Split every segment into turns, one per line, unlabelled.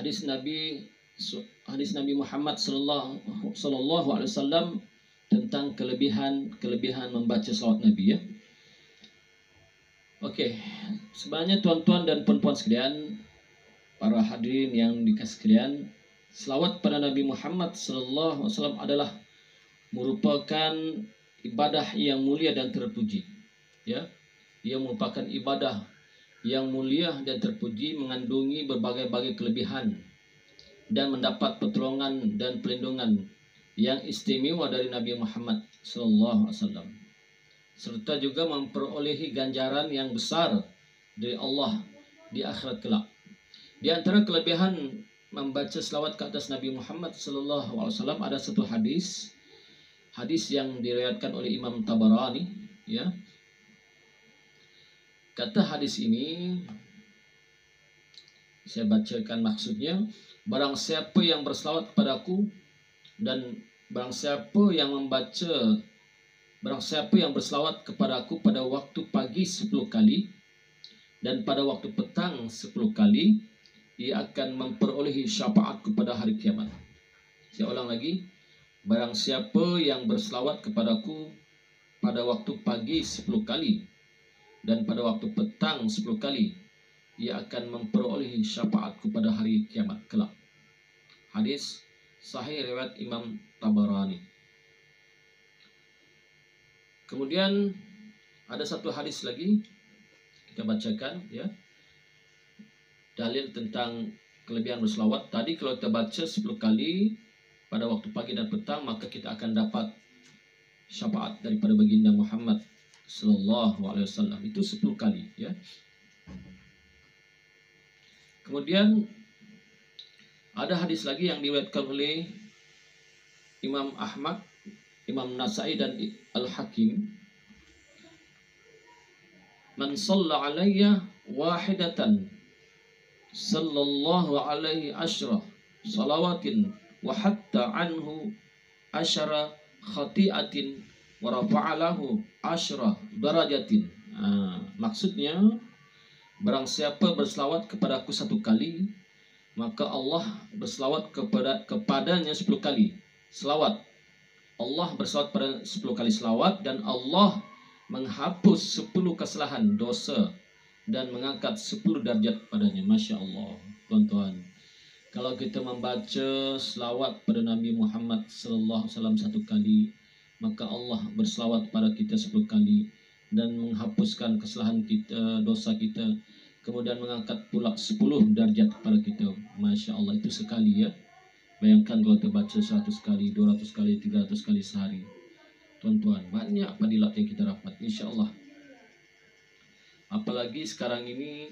hadis Nabi Muhammad sallallahu alaihi wasallam tentang kelebihan membaca selawat Nabi ya. Okey, sebenarnya tuan-tuan dan puan-puan sekalian, para hadirin yang dikasihi sekalian, selawat pada Nabi Muhammad sallallahu alaihi wasallam adalah merupakan ibadah yang mulia dan terpuji. Ya, ia merupakan ibadah yang mulia dan terpuji, mengandungi berbagai-bagai kelebihan dan mendapat pertolongan dan perlindungan yang istimewa dari Nabi Muhammad sallallahu alaihi wasallam, serta juga memperolehi ganjaran yang besar dari Allah di akhirat kelak. Di antara kelebihan membaca selawat ke atas Nabi Muhammad sallallahu alaihi wasallam ada satu hadis yang diriwayatkan oleh Imam Tabarani ya. Kata hadis ini, saya bacakan maksudnya: barang siapa yang berselawat kepadaku dan barang siapa yang berselawat kepadaku pada waktu pagi 10 kali dan pada waktu petang 10 kali, ia akan memperolehi syafaatku pada hari kiamat. Saya ulang lagi: barang siapa yang berselawat kepadaku pada waktu pagi 10 kali dan pada waktu petang 10 kali, ia akan memperolehi syafaatku pada hari kiamat kelak. Hadis sahih riwayat Imam Tabarani. Kemudian ada satu hadis lagi kita bacakan ya. Dalil tentang kelebihan berselawat. Tadi kalau kita baca 10 kali pada waktu pagi dan petang, maka kita akan dapat syafaat daripada baginda Muhammad sallallahu alaihi wasallam. Itu 10 kali ya. Kemudian ada hadis lagi yang diriwayatkan oleh Imam Ahmad, Imam Nasai dan Al-Hakim. Man shalla alayya wahidatan sallallahu alaihi asyra salawatin wa hatta anhu asyara khati'atin wa rafa'alahu asyra darajatin. Maksudnya, barang siapa berselawat kepadaku 1 kali, maka Allah berselawat kepadanya 10 kali selawat. Allah berselawat pada 10 kali selawat, dan Allah menghapus 10 kesalahan dosa dan mengangkat 10 darjat padanya. Masya Allah, tuan-tuan. Kalau kita membaca selawat pada Nabi Muhammad sallallahu alaihi wasallam 1 kali, maka Allah berselawat pada kita 10 kali dan menghapuskan kesalahan kita, dosa kita, kemudian mengangkat pula 10 darjat kepada kita. Masya Allah, itu sekali ya. Bayangkan kalau kita baca 100 kali, 200 kali, 300 kali sehari. Tuan-tuan, banyak fadilat yang kita dapat, insya Allah. Apalagi sekarang ini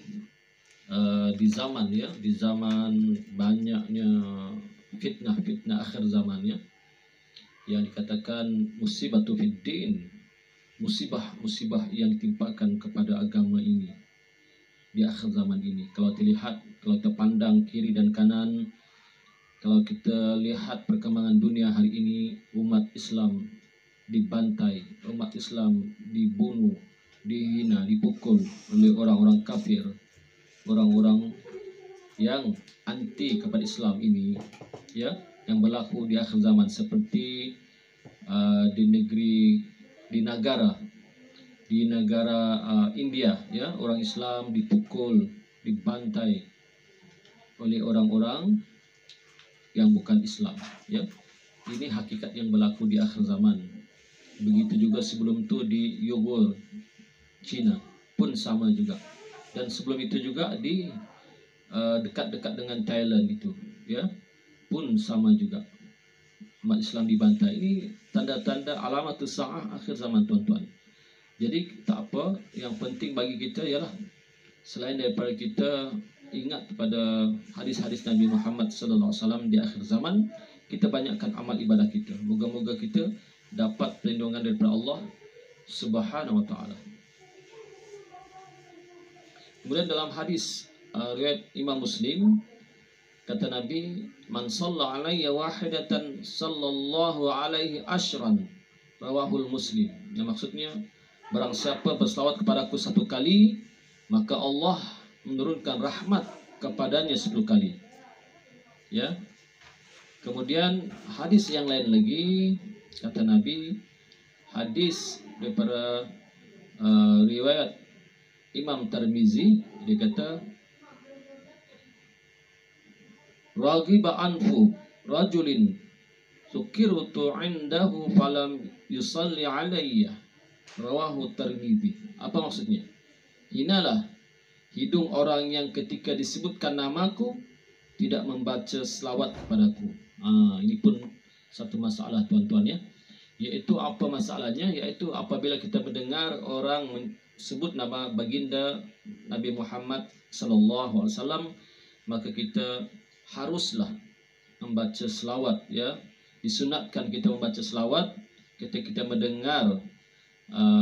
di zaman banyaknya fitnah akhir zaman ya, yang dikatakan musibatu fiddin, musibah yang ditimpakan kepada agama ini di akhir zaman ini. Kalau kita pandang kiri dan kanan, kalau kita lihat perkembangan dunia hari ini, umat Islam dibantai, umat Islam dibunuh, dihina, dipukul oleh orang-orang kafir, orang-orang yang anti kepada Islam ini ya, yang berlaku di akhir zaman, seperti di negara India ya, orang Islam dipukul, dibantai oleh orang-orang yang bukan Islam ya. Ini hakikat yang berlaku di akhir zaman. Begitu juga sebelum itu di Uyghur, Cina pun sama juga, dan sebelum itu juga di dekat-dekat dengan Thailand itu ya, pun sama juga, umat Islam dibantai. Ini tanda-tanda alamatus sa'ah akhir zaman, tuan-tuan. Jadi tak apa, yang penting bagi kita ialah selain daripada kita ingat pada hadis-hadis Nabi Muhammad sallallahu alaihi wasallam di akhir zaman, kita banyakkan amal ibadah kita. Moga-moga kita dapat perlindungan daripada Allah Subhanahu wa taala. Kemudian dalam hadis riwayat Imam Muslim, kata Nabi, man shalla alayya wahidatan sallallahu alaihi asyran, rawahul Muslim. Yang maksudnya, barang siapa berselawat kepadaku 1 kali, maka Allah menurunkan rahmat kepadanya 10 kali. Ya. Kemudian hadis yang lain lagi kata Nabi, hadis daripada riwayat Imam Tirmizi, dia kata raghiba anfu rajulin sukirtu indahu falam yusalli alayya, rawahu Tirmizi. Apa maksudnya? Hinalah hidung orang yang ketika disebutkan namaku tidak membaca selawat kepadaku. Ini pun satu masalah tuan-tuan ya. Yaitu apa masalahnya? Yaitu apabila kita mendengar orang sebut nama baginda Nabi Muhammad sallallahu alaihi wasallam, maka kita haruslah membaca selawat ya. Disunatkan kita membaca selawat ketika kita mendengar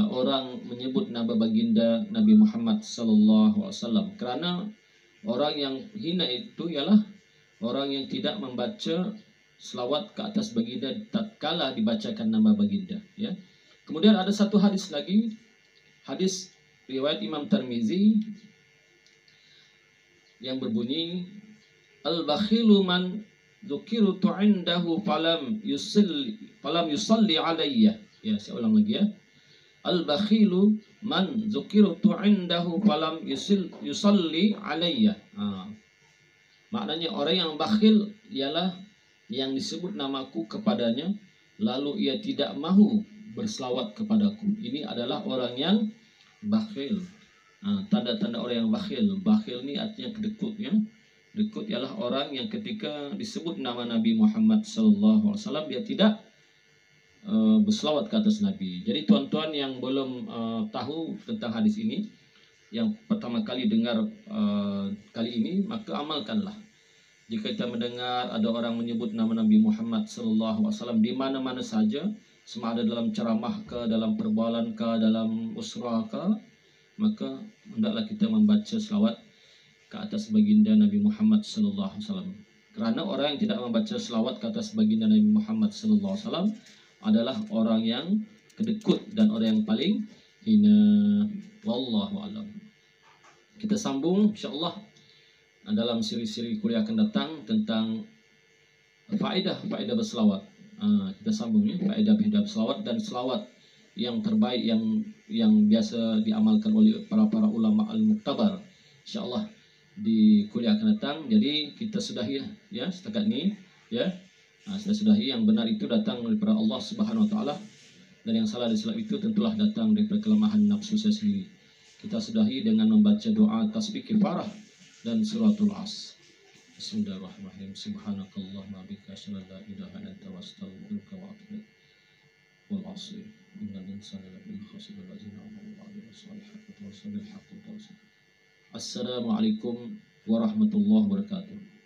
orang menyebut nama baginda Nabi Muhammad sallallahu alaihi wasallam. Kerana orang yang hina itu ialah orang yang tidak membaca selawat ke atas baginda tatkala dibacakan nama baginda ya. Kemudian ada satu hadis lagi, hadis riwayat Imam Tirmizi yang berbunyi al-bakhilu man dzukirtu indahu falam yusalli alayya. Ya, saya ulang lagi ya. Al-bakhilu man dzukirtu indahu falam yusalli alayya. Maknanya orang yang bakhil ialah yang disebut namaku kepadanya lalu ia tidak mahu berselawat kepadaku. Ini adalah orang yang bakhil. Tanda-tanda orang yang bakhil. Bakhil ni artinya kedekut ya. Kedekut ialah orang yang ketika disebut nama Nabi Muhammad sallallahu alaihi wasallam dia tidak berselawat ke atas Nabi. Jadi tuan-tuan yang belum tahu tentang hadis ini, yang pertama kali dengar kali ini, maka amalkanlah. Jika kita mendengar ada orang menyebut nama Nabi Muhammad sallallahu alaihi wasallam di mana-mana saja, sama ada dalam ceramah ke, dalam perbualan ke, dalam usrah ke, maka hendaklah kita membaca selawat ke atas baginda Nabi Muhammad sallallahu alaihi wasallam. Kerana orang yang tidak membaca selawat ke atas baginda Nabi Muhammad sallallahu alaihi wasallam adalah orang yang kedekut dan orang yang paling hina. Wallahu alam. Kita sambung insyaallah dalam siri-siri kuliah akan datang tentang faedah berselawat. Kita sambung ya, faedah berselawat dan selawat yang terbaik yang biasa diamalkan oleh para ulama al-muktabar. Insyaallah di kuliah akan datang. Jadi kita sudahi ya setakat ini ya. Sudah sudahi, yang benar itu datang daripada Allah Subhanahu wa taala dan yang salah di sebab itu tentulah datang daripada kelemahan nafsu saya sendiri. Kita sudahi dengan membaca doa tasbih kifarah dan suratul As. Bismillahirrahmanirrahim. Subhanakallahumma bika asyhadu an la ilaha illa anta astaghfiruka wa atubu ilaik. Wal 'asr. Innal insana lafi khusr illa allazina amanu wa 'amilus solihati wa tawasaw bil haqqi wa tawasaw. Assalamualaikum warahmatullahi wabarakatuh.